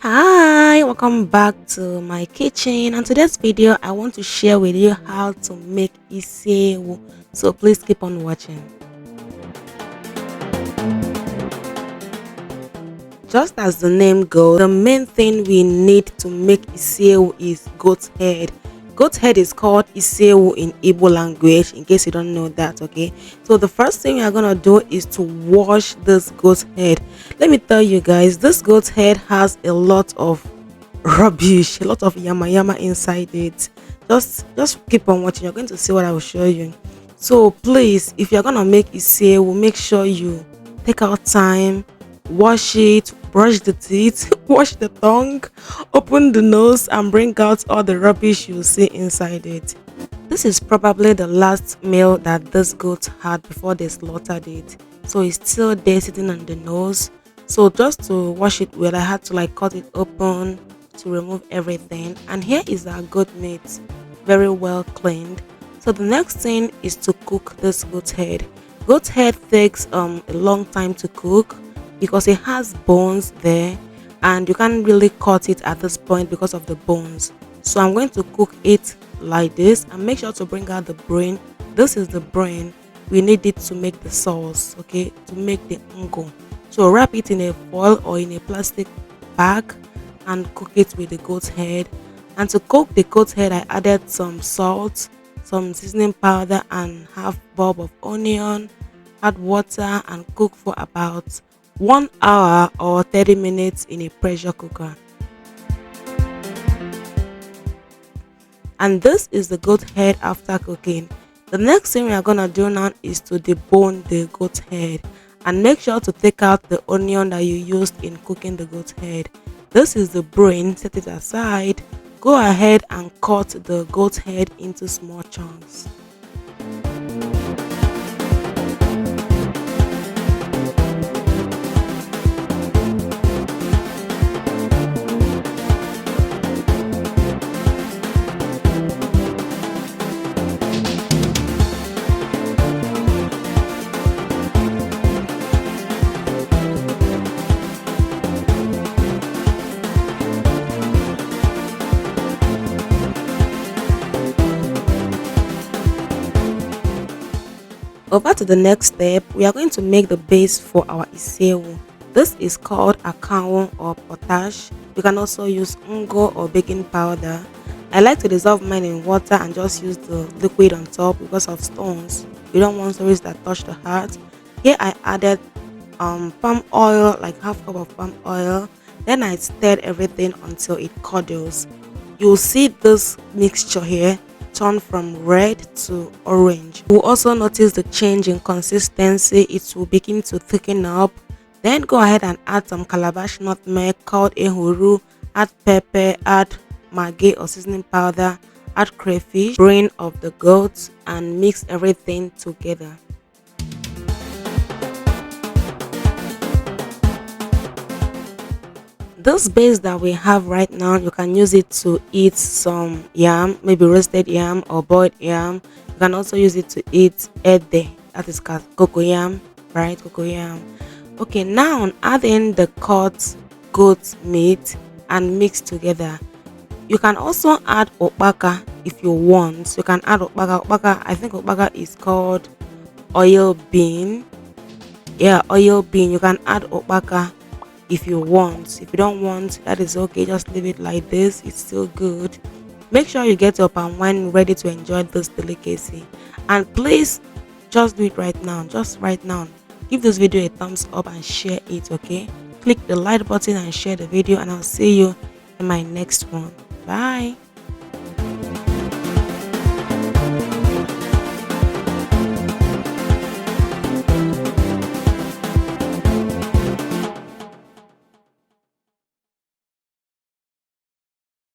Hi, welcome back to my kitchen, and today's video I want to share with you how to make Isiewu, so please keep on watching. Just as the name goes, the main thing we need to make Isiewu is goat head. Goat head is called Isiewu in Igbo language, in case you don't know that. Okay, so the first thing we are gonna do is to wash this goat head. Let me tell you guys, this goat head has a lot of rubbish, a lot of yama yama inside it. Just keep on watching, you're going to see what I will show you. So please, if you're gonna make Isiewu, make sure you take out time, wash it, brush the teeth, wash the tongue, open the nose, and bring out all the rubbish you see inside it. This is probably the last meal that this goat had before they slaughtered it, so it's still there sitting on the nose. So just to wash it well, I had to like cut it open to remove everything. And here is our goat meat, very well cleaned. So the next thing is to cook this goat head. Goat head takes a long time to cook because it has bones there, and you can't really cut it at this point because of the bones. So I'm going to cook it like this, and make sure to bring out the brain. This is the brain, we need it to make the sauce, okay, to make the ngo. So wrap it in a foil or in a plastic bag and cook it with the goat head. And to cook the goat head, I added some salt, some seasoning powder, and half bulb of onion. Add water and cook for about 1 hour or 30 minutes in a pressure cooker. And this is the goat head after cooking. The next thing we are gonna do now is to debone the goat head, and make sure to take out the onion that you used in cooking the goat head. This is the brain, set it aside. Go ahead and cut the goat head into small chunks. Over to the next step, we are going to make the base for our Isiewu. This is called akawo or potash. You can also use ungo or baking powder. I like to dissolve mine in water and just use the liquid on top because of stones. We don't want stories that touch the heart. Here I added palm oil, like half cup of palm oil. Then I stirred everything until it curdles. You'll see this mixture here turn from red to orange. You will also notice the change in consistency. It will begin to thicken up. Then go ahead and add some calabash nutmeg called ehuru, add pepper, add maggi or seasoning powder, add crayfish, brain of the goat, and mix everything together. This base that we have right now, you can use it to eat some yam, maybe roasted yam or boiled yam. You can also use it to eat ede, that is cocoyam, right? Cocoyam. Okay, now add in the cut goat meat and mix together. You can also add okpaka if you want. You can add okpaka. Okpaka, I think okpaka is called oil bean. Yeah, oil bean. You can add okpaka if you want. If you don't want, that is okay, just leave it like this, it's still good. Make sure you get your palm wine ready to enjoy this delicacy, and please just do it right now, just right now. Give this video a thumbs up and share it, okay? Click the like button and share the video, and I'll see you in my next one. Bye.